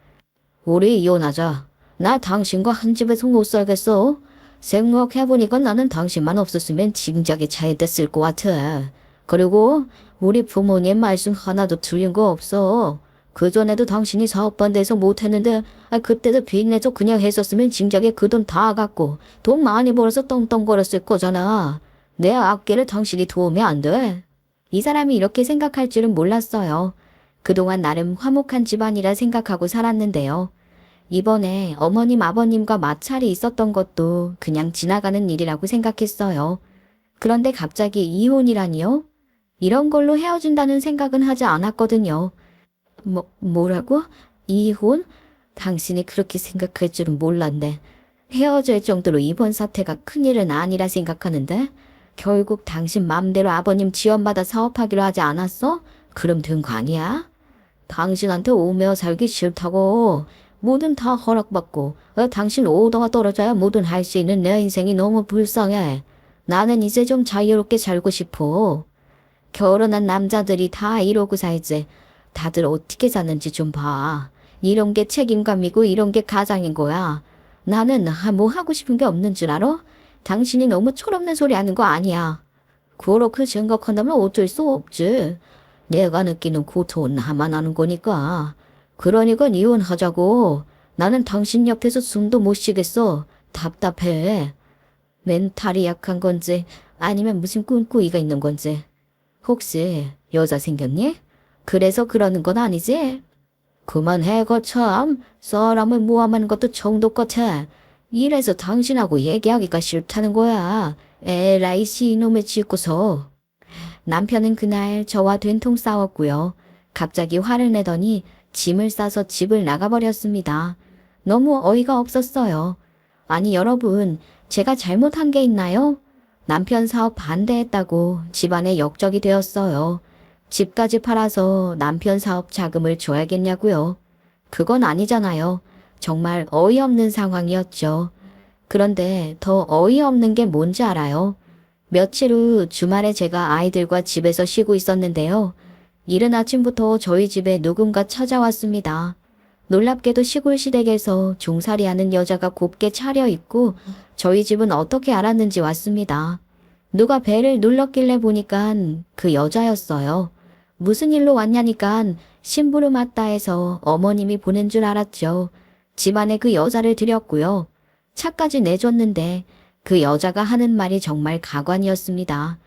우리 이혼하자. 나 당신과 한 집에서 못 살겠어. 생각해보니까 나는 당신만 없었으면 진작에 잘 됐을 것 같아. 그리고 우리 부모님 말씀 하나도 틀린 거 없어. 그전에도 당신이 사업반 돼서 못했는데 그때도 빚 내서 그냥 했었으면 진작에 그 돈 다 갖고 돈 많이 벌어서 떵떵거렸을 거잖아. 내 악기를 당신이 도우면 안 돼. 이 사람이 이렇게 생각할 줄은 몰랐어요. 그동안 나름 화목한 집안이라 생각하고 살았는데요. 이번에 어머님 아버님과 마찰이 있었던 것도 그냥 지나가는 일이라고 생각했어요. 그런데 갑자기 이혼이라니요? 이런 걸로 헤어진다는 생각은 하지 않았거든요. 뭐라고? 이혼? 당신이 그렇게 생각할 줄은 몰랐네. 헤어질 정도로 이번 사태가 큰일은 아니라 생각하는데 결국 당신 맘대로 아버님 지원받아 사업하기로 하지 않았어? 그럼 된 거 아니야? 당신한테 오며 살기 싫다고 뭐든 다 허락받고 당신 오더가 떨어져야 뭐든 할 수 있는 내 인생이 너무 불쌍해. 나는 이제 좀 자유롭게 살고 싶어. 결혼한 남자들이 다 이러고 살지. 다들 어떻게 사는지 좀 봐. 이런 게 책임감이고 이런 게 가장인 거야. 나는 뭐 하고 싶은 게 없는 줄 알아? 당신이 너무 철없는 소리 하는 거 아니야. 그렇게 생각한다면 어쩔 수 없지. 내가 느끼는 고통은 나만 아는 거니까. 그러니까 이혼하자고. 나는 당신 옆에서 숨도 못 쉬겠어. 답답해. 멘탈이 약한 건지 아니면 무슨 꿍꿍이가 있는 건지. 혹시 여자 생겼니? 그래서 그러는 건 아니지? 그만해 거참. 사람을 모함하는 것도 정도 같아. 이래서 당신하고 얘기하기가 싫다는 거야. 에라이 이놈의 짓고서. 남편은 그날 저와 된통 싸웠고요. 갑자기 화를 내더니 짐을 싸서 집을 나가버렸습니다. 너무 어이가 없었어요. 아니 여러분, 제가 잘못한 게 있나요? 남편 사업 반대했다고 집안에 역적이 되었어요. 집까지 팔아서 남편 사업 자금을 줘야겠냐고요. 그건 아니잖아요. 정말 어이없는 상황이었죠. 그런데 더 어이없는 게 뭔지 알아요? 며칠 후 주말에 제가 아이들과 집에서 쉬고 있었는데요. 이른 아침부터 저희 집에 누군가 찾아왔습니다. 놀랍게도 시골 시댁에서 종살이하는 여자가 곱게 차려입고 저희 집은 어떻게 알았는지 왔습니다. 누가 배를 눌렀길래 보니깐 그 여자였어요. 무슨 일로 왔냐니깐 심부름 왔다 해서 어머님이 보낸 줄 알았죠. 집안에 그 여자를 들였고요. 차까지 내줬는데 그 여자가 하는 말이 정말 가관이었습니다.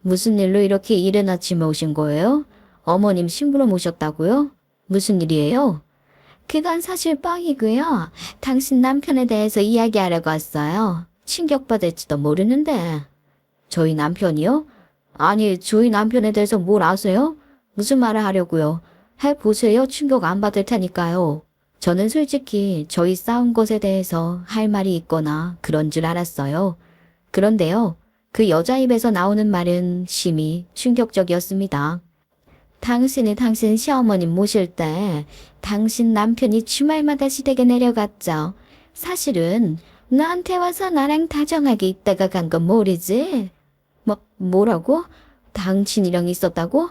무슨 일로 이렇게 이른 아침에 오신 거예요? 어머님 심부름 오셨다고요? 무슨 일이에요? 그건 사실 뻥이고요. 당신 남편에 대해서 이야기하려고 왔어요. 충격받을지도 모르는데. 저희 남편이요? 아니, 저희 남편에 대해서 뭘 아세요? 무슨 말을 하려고요? 해보세요. 충격 안 받을 테니까요. 저는 솔직히 저희 싸운 것에 대해서 할 말이 있거나 그런 줄 알았어요. 그런데요, 그 여자 입에서 나오는 말은 심히 충격적이었습니다. 당신이 당신 시어머님 모실 때 당신 남편이 주말마다 시댁에 내려갔죠. 사실은 나한테 와서 나랑 다정하게 있다가 간 건 모르지? 뭐라고? 당신이랑 있었다고?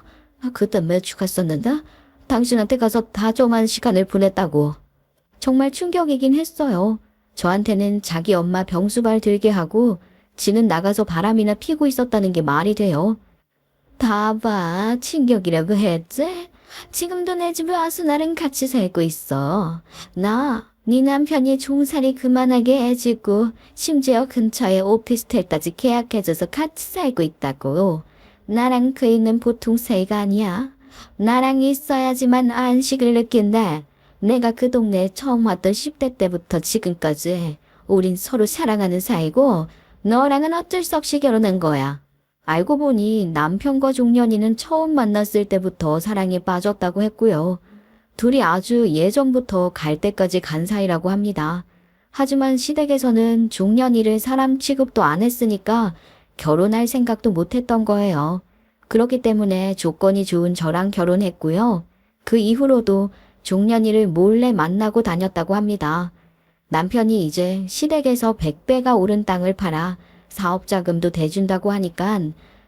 그때 매주 갔었는데 당신한테 가서 다정한 시간을 보냈다고. 정말 충격이긴 했어요. 저한테는 자기 엄마 병수발 들게 하고 지는 나가서 바람이나 피고 있었다는 게 말이 돼요. 다 봐, 충격이라고 했지? 지금도 내 집에 와서 나랑 같이 살고 있어. 네 남편이 종살이 그만하게 해주고 심지어 근처에 오피스텔까지 계약해줘서 같이 살고 있다고. 나랑 그 있는 보통 사이가 아니야. 나랑 있어야지만 안식을 느낀다. 내가 그 동네에 처음 왔던 10대 때부터 지금까지 우린 서로 사랑하는 사이고 너랑은 어쩔 수 없이 결혼한 거야. 알고 보니 남편과 종년이는 처음 만났을 때부터 사랑에 빠졌다고 했고요. 둘이 아주 예전부터 갈 때까지 간 사이라고 합니다. 하지만 시댁에서는 종년이를 사람 취급도 안 했으니까 결혼할 생각도 못 했던 거예요. 그렇기 때문에 조건이 좋은 저랑 결혼했고요. 그 이후로도 종년이를 몰래 만나고 다녔다고 합니다. 남편이 이제 시댁에서 100배가 오른 땅을 팔아 사업 자금도 대준다고 하니까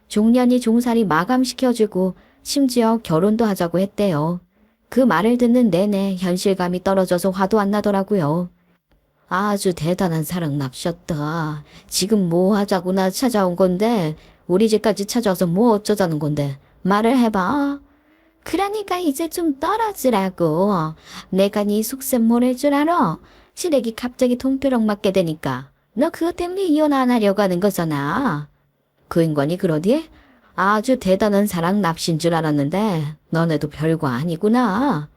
종년이 종살이 마감시켜주고 심지어 결혼도 하자고 했대요. 그 말을 듣는 내내 현실감이 떨어져서 화도 안 나더라고요. 아주 대단한 사랑 납셨다. 지금 뭐 하자고 나 찾아온 건데 우리 집까지 찾아와서 뭐 어쩌자는 건데 말을 해봐. 그러니까 이제 좀 떨어지라고. 내가 네 속셈 모를 줄 알아. 시댁이 갑자기 통벼락 맞게 되니까 너 그것 때문에 이혼 안 하려고 하는 거잖아. 그 인간이 그러디? 아주 대단한 사랑 납신 줄 알았는데 너네도 별거 아니구나.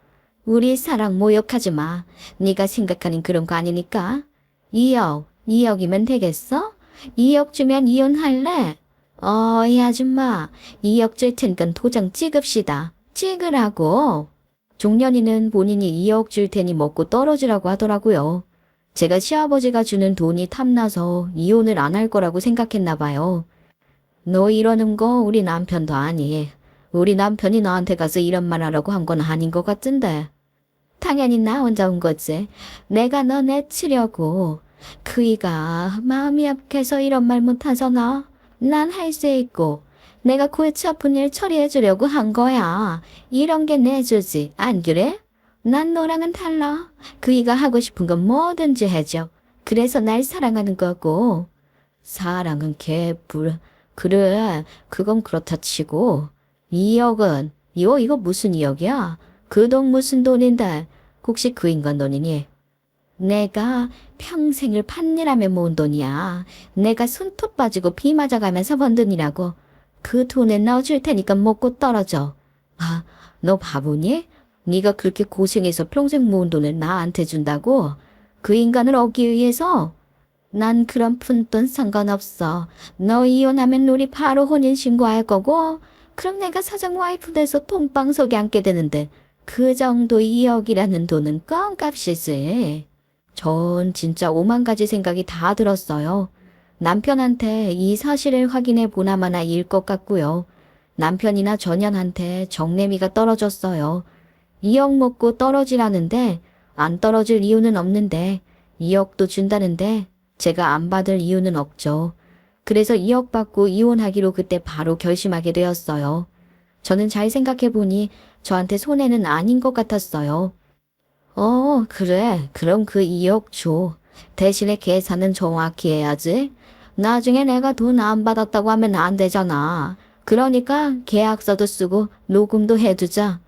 우리 사랑 모욕하지 마. 네가 생각하는 그런 거 아니니까. 2억이면 되겠어? 2억 주면 이혼할래? 이 아줌마 2억 줄 테니까 도장 찍읍시다. 찍으라고. 종년이는 본인이 2억 줄 테니 먹고 떨어지라고 하더라고요. 제가 시아버지가 주는 돈이 탐나서 이혼을 안 할 거라고 생각했나 봐요. 너 이러는 거 우리 남편도 아니. 우리 남편이 너한테 가서 이런 말 하라고 한 건 아닌 것 같은데. 당연히 나 혼자 온 거지. 내가 너 내치려고. 그이가 마음이 약해서 이런 말 못하잖아. 난 할 수 있고 내가 골치 아픈 일 처리해 주려고 한 거야. 이런 게 내주지. 안 그래? 난 너랑은 달라. 그이가 하고 싶은 건 뭐든지 해줘. 그래서 날 사랑하는 거고. 사랑은 개뿔. 그래, 그건 그렇다 치고. 2억은, 이거 무슨 2억이야? 그 돈 무슨 돈인데? 혹시 그 인간 돈이니? 내가 평생을 판일하며 모은 돈이야. 내가 손톱 빠지고 비 맞아가면서 번 돈이라고. 그 돈에 넣어줄 테니까 먹고 떨어져. 너 바보니? 네가 그렇게 고생해서 평생 모은 돈을 나한테 준다고? 그 인간을 얻기 위해서? 난 그런 푼돈 상관없어. 너 이혼하면 우리 바로 혼인신고할 거고 그럼 내가 사장 와이프 돼서 돈방 속에 앉게 되는데 그 정도 2억이라는 돈은 껌값이지. 전 진짜 오만 가지 생각이 다 들었어요. 남편한테 이 사실을 확인해 보나마나 일 것 같고요. 남편이나 전현한테 정내미가 떨어졌어요. 2억 먹고 떨어지라는데 안 떨어질 이유는 없는데 2억도 준다는데 제가 안 받을 이유는 없죠. 그래서 2억 받고 이혼하기로 그때 바로 결심하게 되었어요. 저는 잘 생각해보니 저한테 손해는 아닌 것 같았어요. 그래. 그럼 그 2억 줘. 대신에 계산은 정확히 해야지. 나중에 내가 돈 안 받았다고 하면 안 되잖아. 그러니까 계약서도 쓰고 녹음도 해두자.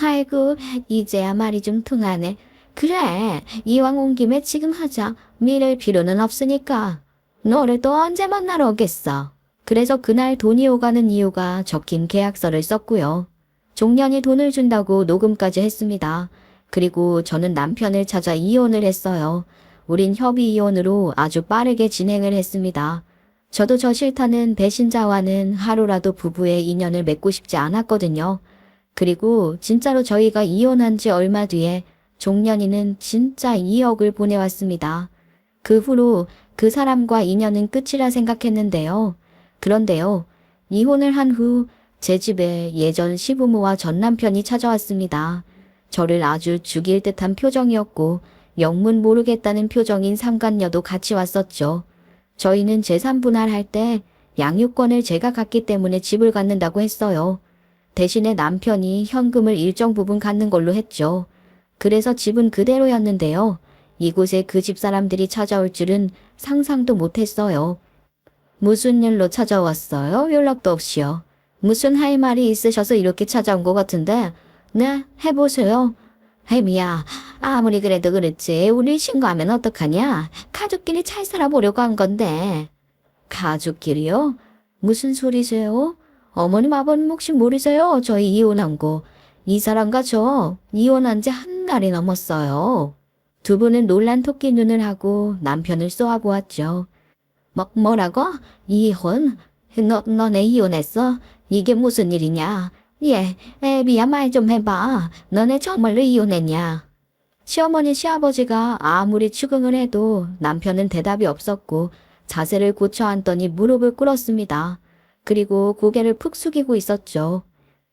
아이고, 이제야 말이 좀 통하네. 그래, 이왕 온 김에 지금 하자. 미룰 필요는 없으니까. 너를 또 언제 만나러 오겠어. 그래서 그날 돈이 오가는 이유가 적힌 계약서를 썼고요. 종년이 돈을 준다고 녹음까지 했습니다. 그리고 저는 남편을 찾아 이혼을 했어요. 우린 협의 이혼으로 아주 빠르게 진행을 했습니다. 저도 저 싫다는 배신자와는 하루라도 부부의 인연을 맺고 싶지 않았거든요. 그리고 진짜로 저희가 이혼한 지 얼마 뒤에 종년이는 진짜 2억을 보내왔습니다. 그 후로 그 사람과 인연은 끝이라 생각했는데요. 그런데요, 이혼을 한 후 제 집에 예전 시부모와 전 남편이 찾아왔습니다. 저를 아주 죽일 듯한 표정이었고 영문 모르겠다는 표정인 상간녀도 같이 왔었죠. 저희는 재산 분할할 때 양육권을 제가 갖기 때문에 집을 갖는다고 했어요. 대신에 남편이 현금을 일정 부분 갖는 걸로 했죠. 그래서 집은 그대로였는데요. 이곳에 그 집 사람들이 찾아올 줄은 상상도 못했어요. 무슨 일로 찾아왔어요? 연락도 없이요. 무슨 할 말이 있으셔서 이렇게 찾아온 것 같은데. 네, 해보세요. 혜미야, 아무리 그래도 그렇지 우리 신고하면 어떡하냐? 가족끼리 잘 살아보려고 한 건데. 가족끼리요? 무슨 소리세요? 어머님 아버님 혹시 모르세요? 저희 이혼한 거. 이 사람과 저 이혼한 지 한 달이 넘었어요. 두 분은 놀란 토끼 눈을 하고 남편을 쏘아보았죠. 뭐라고? 이혼? 너네 이혼했어? 이게 무슨 일이냐? 예, 애비야 말 좀 해봐. 너네 정말로 이혼했냐? 시어머니 시아버지가 아무리 추궁을 해도 남편은 대답이 없었고 자세를 고쳐 앉더니 무릎을 꿇었습니다. 그리고 고개를 푹 숙이고 있었죠.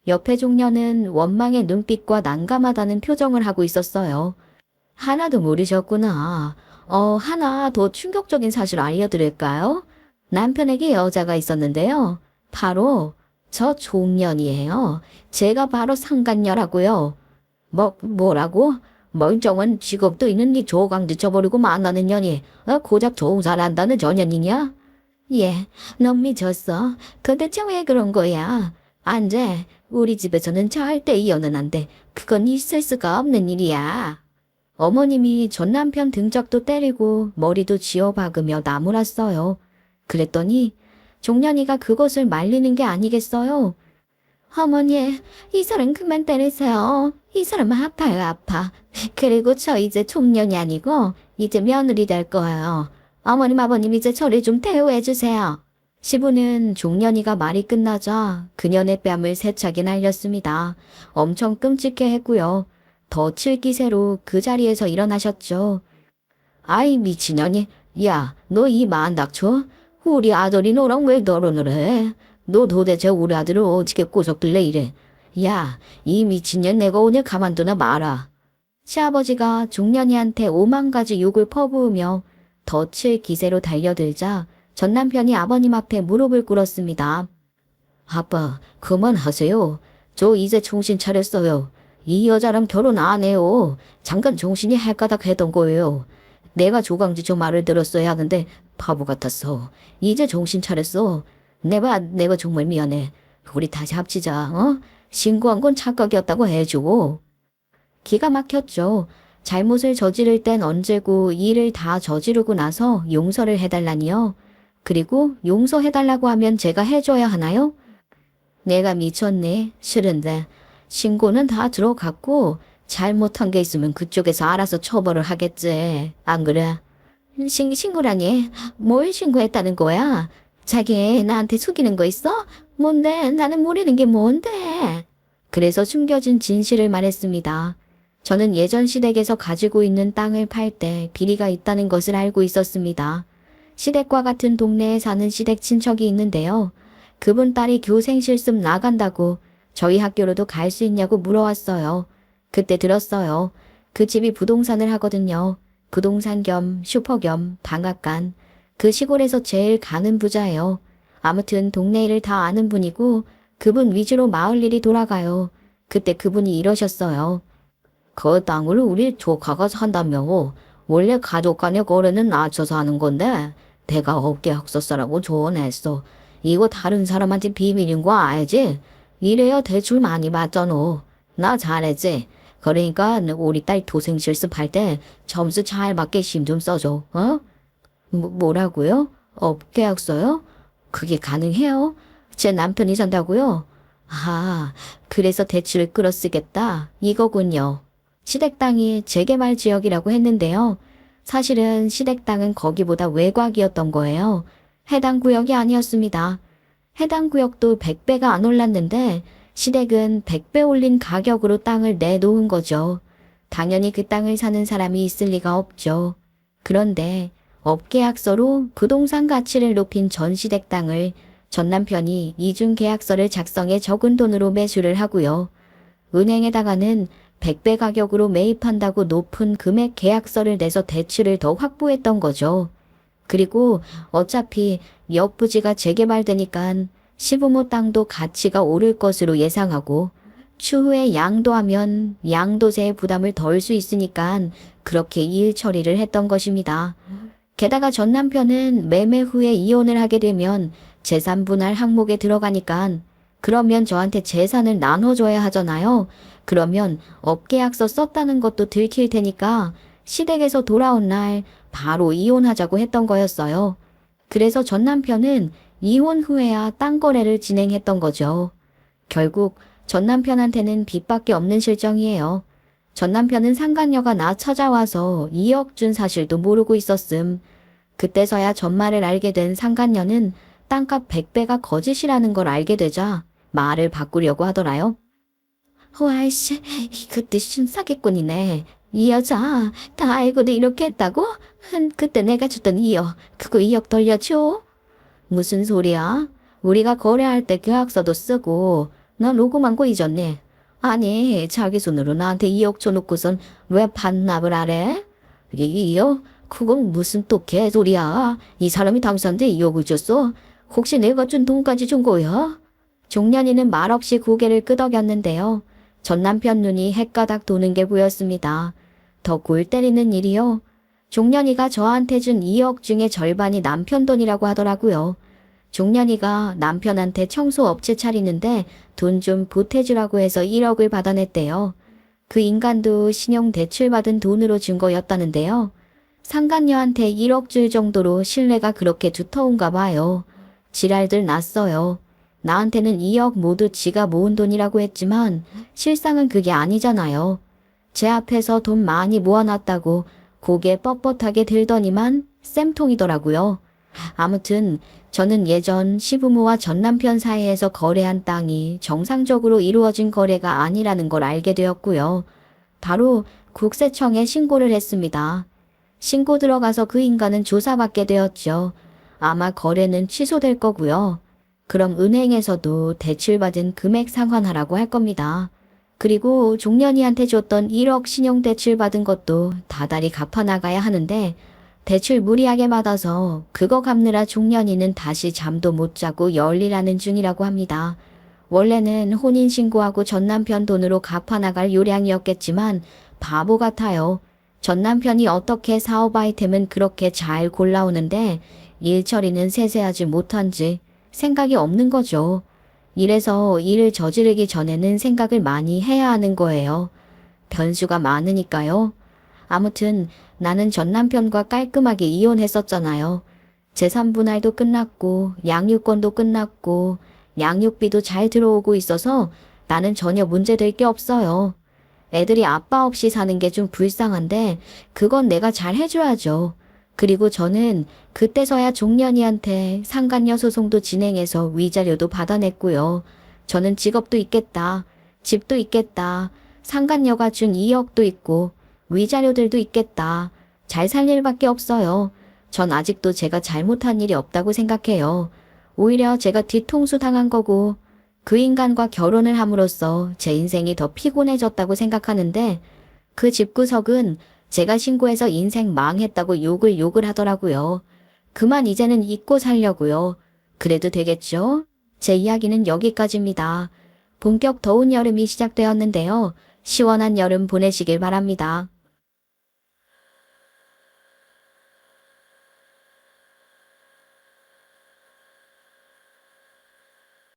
옆에 종려는 원망의 눈빛과 난감하다는 표정을 하고 있었어요. 하나도 모르셨구나. 하나 더 충격적인 사실 알려드릴까요? 남편에게 여자가 있었는데요. 바로 저 종년이에요. 제가 바로 상간녀라고요. 뭐라고? 멀쩡한 직업도 있는 네 조강지 쳐버리고 만나는 년이 고작 종살한다는 전년이냐? 예, 넌 미쳤어. 도대체 왜 그런 거야? 안 돼. 우리 집에서는 절대 이혼은 안 돼. 그건 있을 수가 없는 일이야. 어머님이 전 남편 등짝도 때리고 머리도 쥐어박으며 나무랐어요. 그랬더니 종년이가 그것을 말리는 게 아니겠어요. 어머니, 이 사람 그만 때리세요. 이 사람 아파요, 아파. 그리고 저 이제 종년이 아니고 이제 며느리 될 거예요. 어머님, 아버님 이제 저를 좀 대우해 주세요. 시부는 종년이가 말이 끝나자 그년의 뺨을 세차게 날렸습니다. 엄청 끔찍해 했고요. 더 칠 기세로 그 자리에서 일어나셨죠. 아이 미친년이, 야, 너 이 만닥쳐? 우리 아들이 너랑 왜 결혼을 해? 너 도대체 우리 아들을 어떻게 꼬석들래 이래? 야, 이 미친년 내가 오늘 가만두나 마라. 시아버지가 종년이한테 5만 가지 욕을 퍼부으며 더 칠 기세로 달려들자 전 남편이 아버님 앞에 무릎을 꿇었습니다. 아빠, 그만하세요. 저 이제 정신 차렸어요. 이 여자랑 결혼 안 해요. 잠깐 정신이 헷가닥 했던 거예요. 내가 조강지 저 말을 들었어야 하는데 바보 같았어. 이제 정신 차렸어. 내가 정말 미안해. 우리 다시 합치자. 신고한 건 착각이었다고 해주고. 기가 막혔죠. 잘못을 저지를 땐 언제고 일을 다 저지르고 나서 용서를 해달라니요. 그리고 용서해달라고 하면 제가 해줘야 하나요? 내가 미쳤네. 싫은데. 신고는 다 들어갔고 잘못한 게 있으면 그쪽에서 알아서 처벌을 하겠지. 안 그래? 신고라니? 뭘 신고했다는 거야? 자기 나한테 속이는 거 있어? 뭔데? 나는 모르는 게 뭔데? 그래서 숨겨진 진실을 말했습니다. 저는 예전 시댁에서 가지고 있는 땅을 팔 때 비리가 있다는 것을 알고 있었습니다. 시댁과 같은 동네에 사는 시댁 친척이 있는데요. 그분 딸이 교생 실습 나간다고 저희 학교로도 갈 수 있냐고 물어왔어요. 그때 들었어요. 그 집이 부동산을 하거든요. 부동산 겸 슈퍼 겸 방앗간. 그 시골에서 제일 가는 부자예요. 아무튼 동네 일을 다 아는 분이고 그분 위주로 마을 일이 돌아가요. 그때 그분이 이러셨어요. 그 땅을 우리 조카가 산다며. 원래 가족 간의 거래는 낮춰서 하는 건데 내가 업계 학설사라고 조언했어. 이거 다른 사람한테 비밀인 거 알지? 이래야 대출 많이 받잖아. 나 잘했지? 그러니까 우리 딸 도생 실습할 때 점수 잘 맞게 힘 좀 써줘. 뭐라고요? 업계약서요? 그게 가능해요? 제 남편이 산다고요? 아, 그래서 대출을 끌어쓰겠다. 이거군요. 시댁 땅이 재개발 지역이라고 했는데요. 사실은 시댁 땅은 거기보다 외곽이었던 거예요. 해당 구역이 아니었습니다. 해당 구역도 100배가 안 올랐는데 시댁은 100배 올린 가격으로 땅을 내놓은 거죠. 당연히 그 땅을 사는 사람이 있을 리가 없죠. 그런데 업계약서로 부동산 가치를 높인 전시댁 땅을 전 남편이 이중 계약서를 작성해 적은 돈으로 매수를 하고요. 은행에다가는 100배 가격으로 매입한다고 높은 금액 계약서를 내서 대출을 더 확보했던 거죠. 그리고 어차피 옆 부지가 재개발되니까 시부모 땅도 가치가 오를 것으로 예상하고 추후에 양도하면 양도세의 부담을 덜 수 있으니까 그렇게 일 처리를 했던 것입니다. 게다가 전 남편은 매매 후에 이혼을 하게 되면 재산 분할 항목에 들어가니까 그러면 저한테 재산을 나눠줘야 하잖아요. 그러면 업계약서 썼다는 것도 들킬 테니까 시댁에서 돌아온 날 바로 이혼하자고 했던 거였어요. 그래서 전 남편은 이혼 후에야 땅 거래를 진행했던 거죠. 결국 전 남편한테는 빚밖에 없는 실정이에요. 전 남편은 상간녀가 나 찾아와서 2억 준 사실도 모르고 있었음. 그때서야 전말을 알게 된 상간녀는 땅값 100배가 거짓이라는 걸 알게 되자 말을 바꾸려고 하더라요. 와이씨, 그때 순사기꾼이네. 이 여자 다 알고도 이렇게 했다고? 그때 내가 줬던 2억, 그거 2억 돌려줘? 무슨 소리야? 우리가 거래할 때 계약서도 쓰고 너 로고만 고 잊었네. 아니, 자기 손으로 나한테 2억 줘놓고선 왜 반납을 하래? 2억? 그건 무슨 또 개소리야. 이 사람이 당사한테 2억을 줬어? 혹시 내가 준 돈까지 준 거야? 종년이는 말없이 고개를 끄덕였는데요. 전 남편 눈이 헷가닥 도는 게 보였습니다. 더 골 때리는 일이요. 종년이가 저한테 준 2억 중에 절반이 남편 돈이라고 하더라고요. 종년이가 남편한테 청소업체 차리는데 돈 좀 보태주라고 해서 1억을 받아냈대요. 그 인간도 신용대출 받은 돈으로 준 거였다는데요. 상간녀한테 1억 줄 정도로 신뢰가 그렇게 두터운가 봐요. 지랄들 났어요. 나한테는 2억 모두 지가 모은 돈이라고 했지만 실상은 그게 아니잖아요. 제 앞에서 돈 많이 모아놨다고 고개 뻣뻣하게 들더니만 쌤통이더라고요. 아무튼 저는 예전 시부모와 전 남편 사이에서 거래한 땅이 정상적으로 이루어진 거래가 아니라는 걸 알게 되었고요. 바로 국세청에 신고를 했습니다. 신고 들어가서 그 인간은 조사받게 되었죠. 아마 거래는 취소될 거고요. 그럼 은행에서도 대출받은 금액 상환하라고 할 겁니다. 그리고 종년이한테 줬던 1억 신용대출 받은 것도 다달이 갚아나가야 하는데 대출 무리하게 받아서 그거 갚느라 종년이는 다시 잠도 못 자고 열일하는 중이라고 합니다. 원래는 혼인신고하고 전 남편 돈으로 갚아나갈 요량이었겠지만 바보 같아요. 전 남편이 어떻게 사업 아이템은 그렇게 잘 골라오는데 일 처리는 세세하지 못한지 생각이 없는 거죠. 이래서 일을 저지르기 전에는 생각을 많이 해야 하는 거예요. 변수가 많으니까요. 아무튼 나는 전 남편과 깔끔하게 이혼했었잖아요. 재산 분할도 끝났고 양육권도 끝났고 양육비도 잘 들어오고 있어서 나는 전혀 문제될 게 없어요. 애들이 아빠 없이 사는 게 좀 불쌍한데 그건 내가 잘 해줘야죠. 그리고 저는 그때서야 종년이한테 상간녀 소송도 진행해서 위자료도 받아냈고요. 저는 직업도 있겠다. 집도 있겠다. 상간녀가 준 2억도 있고 위자료들도 있겠다. 잘 살 일밖에 없어요. 전 아직도 제가 잘못한 일이 없다고 생각해요. 오히려 제가 뒤통수 당한 거고 그 인간과 결혼을 함으로써 제 인생이 더 피곤해졌다고 생각하는데 그 집구석은 제가 신고해서 인생 망했다고 욕을 하더라고요. 그만 이제는 잊고 살려고요. 그래도 되겠죠? 제 이야기는 여기까지입니다. 본격 더운 여름이 시작되었는데요. 시원한 여름 보내시길 바랍니다.